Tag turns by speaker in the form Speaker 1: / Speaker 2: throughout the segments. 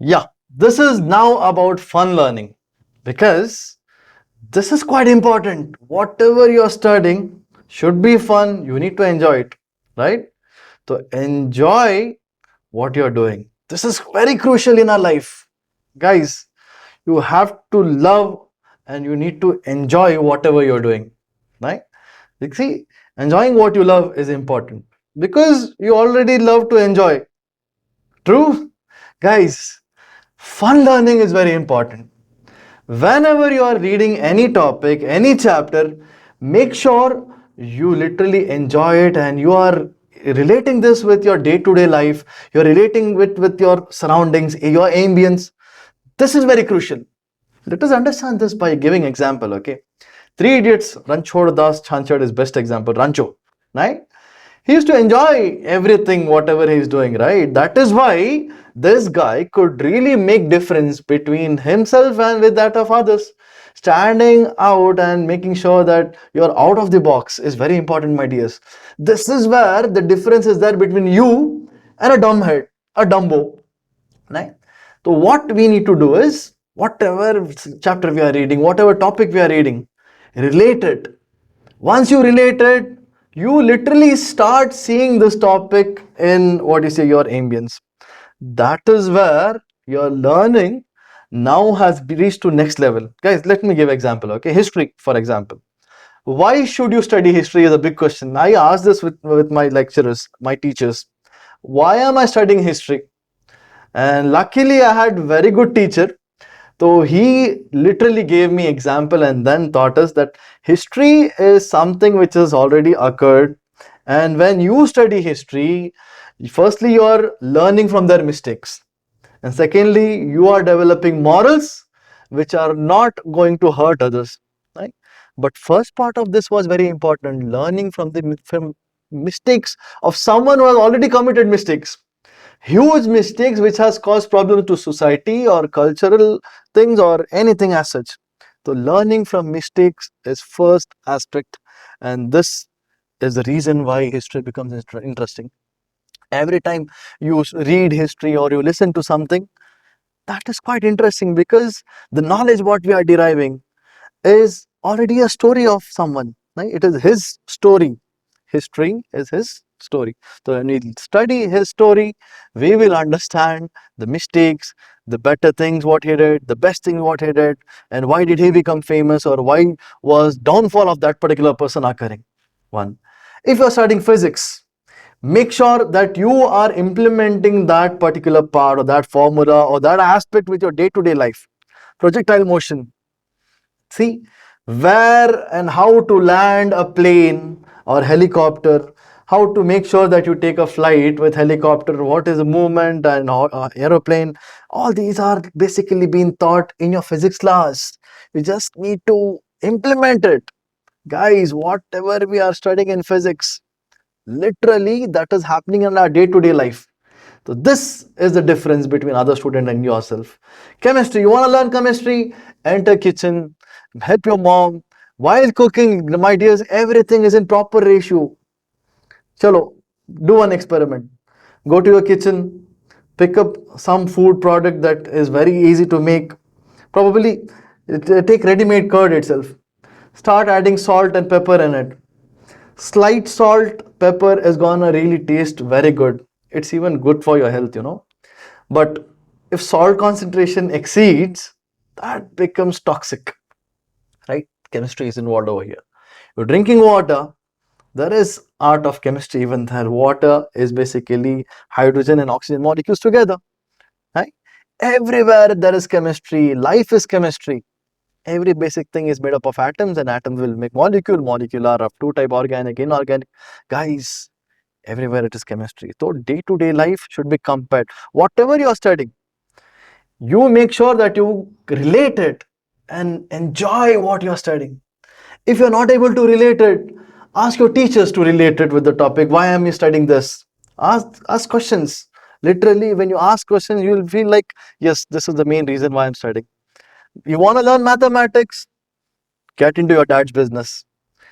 Speaker 1: Yeah, this is now about fun learning because this is quite important. Whatever you're studying should be fun. You need to enjoy it, right? So enjoy what you're doing. This is very crucial in our life. Guys, you have to love and you need to enjoy whatever you're doing, right? You see, enjoying what you love is important because you already love to enjoy. True? Guys, fun learning is very important. Whenever you are reading any topic, any chapter, make sure you literally enjoy it and you are relating this with your day-to-day life, you're relating with your surroundings, your ambience. This is very crucial. Let us understand this by giving example, okay? Three Idiots, Ranchod Das Chanchad is best example. Rancho, right? He used to enjoy everything, whatever he's doing, right? That is why this guy could really make difference between himself and with that of others. Standing out and making sure that you're out of the box is very important, my dears. This is where the difference is there between you and a dumbhead, a dumbo, right? So what we need to do is whatever chapter we are reading, whatever topic we are reading, relate it. Once you relate it, you literally start seeing this topic in what you say your ambience. That is where your learning now has reached to next level. Guys, let me give example. Okay, history, for example. Why should you study history is a big question. I asked this with my lecturers, my teachers. Why am I studying history? And luckily I had very good teacher, so he literally gave me example and then taught us that history is something which has already occurred, and when you study history, firstly you are learning from their mistakes, and secondly you are developing morals which are not going to hurt others, right? But first part of this was very important, learning from mistakes of someone who has already committed mistakes, huge mistakes which has caused problems to society or cultural things or anything as such. So learning from mistakes is first aspect, and this is the reason why history becomes interesting. Every time you read history or you listen to something, that is quite interesting because the knowledge what we are deriving is already a story of someone, right? It is his story. History is his story. So when we study his story, we will understand the mistakes, the better things what he did, the best thing what he did, and why did he become famous or why was downfall of that particular person occurring. One. If you are studying physics, make sure that you are implementing that particular part or that formula or that aspect with your day-to-day life. Projectile motion, see where and how to land a plane or helicopter, how to make sure that you take a flight with helicopter, what is the movement and aeroplane. All these are basically being taught in your physics class. You just need to implement it. Guys, whatever we are studying in physics, literally that is happening in our day-to-day life. So this is the difference between other student and yourself. Chemistry, you want to learn chemistry? Enter kitchen, help your mom. While cooking, my dears, everything is in proper ratio. Chalo, do one experiment. Go to your kitchen, pick up some food product that is very easy to make. Probably take ready-made curd itself. Start adding salt and pepper in it. Slight salt, pepper is gonna really taste very good. It's even good for your health, But if salt concentration exceeds, that becomes toxic, right? Chemistry is involved over here. You're drinking water, there is art of chemistry even there. Water is basically hydrogen and oxygen molecules together, right? Everywhere there is chemistry, life is chemistry. Every basic thing is made up of atoms, and atoms will make molecule are of two type, organic, inorganic. Guys, everywhere it is chemistry. So day-to-day life should be compared. Whatever you are studying, you make sure that you relate it and enjoy what you are studying. If you are not able to relate it, ask your teachers to relate it with the topic. Why am I studying this? Ask questions. Literally, when you ask questions, you will feel like, yes, this is the main reason why I'm studying. You want to learn mathematics? Get into your dad's business.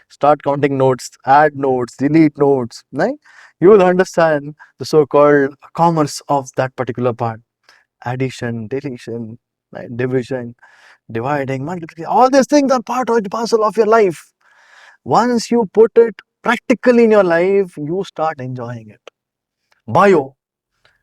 Speaker 1: Start counting notes, add notes, delete notes, right? You will understand the so-called commerce of that particular part. addition, deletion, right? Division, dividing, multiplication. All these things are part and parcel of your life. Once you put it practically in your life, you start enjoying it. Bio.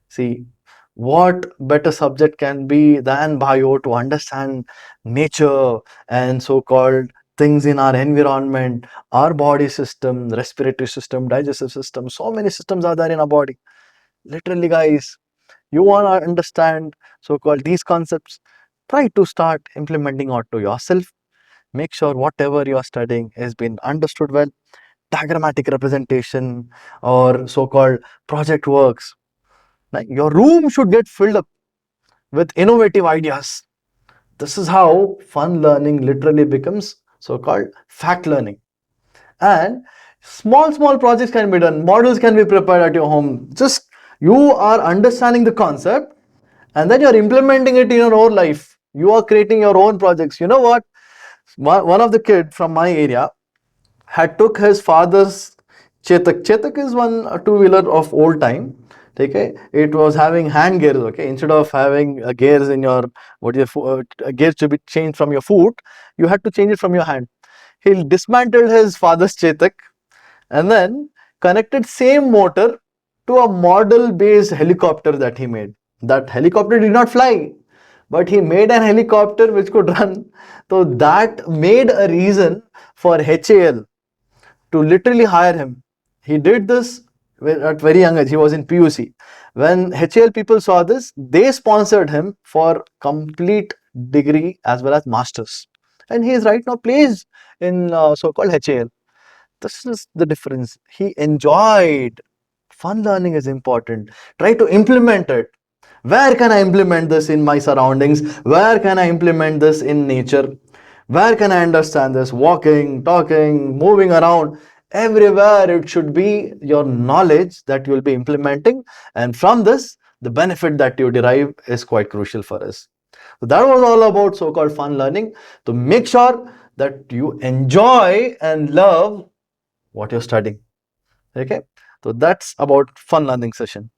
Speaker 1: See, what better subject can be than bio to understand nature and so-called things in our environment, our body system, respiratory system, digestive system. So many systems are there in our body. Literally, guys, you want to understand so-called these concepts, try to start implementing out to yourself. Make sure whatever you are studying has been understood well. Diagrammatic representation or so-called project works. Like your room should get filled up with innovative ideas. This is how fun learning literally becomes so-called fact learning. And small projects can be done. Models can be prepared at your home. Just you are understanding the concept and then you're implementing it in your own life. You are creating your own projects. You know what? One of the kid from my area had took his father's Chetak. Chetak is one two-wheeler of old time. Okay, it was having hand gears. Okay, instead of having gears in your gears to be changed from your foot, you had to change it from your hand. He dismantled his father's Chetak and then connected same motor to a model-based helicopter that he made. That helicopter did not fly, but he made an helicopter which could run. So that made a reason for HAL to literally hire him. He did this at very young age. He was in PUC. When HAL people saw this, they sponsored him for complete degree as well as masters. And he is right now placed in so-called HAL. This is the difference. He enjoyed. Fun learning is important. Try to implement it. Where can I implement this in my surroundings? Where can I implement this in nature? Where can I understand this? Walking, talking, moving around. Everywhere it should be your knowledge that you will be implementing. And from this, the benefit that you derive is quite crucial for us. So that was all about so-called fun learning. To make sure that you enjoy and love what you're studying. Okay, so that's about fun learning session.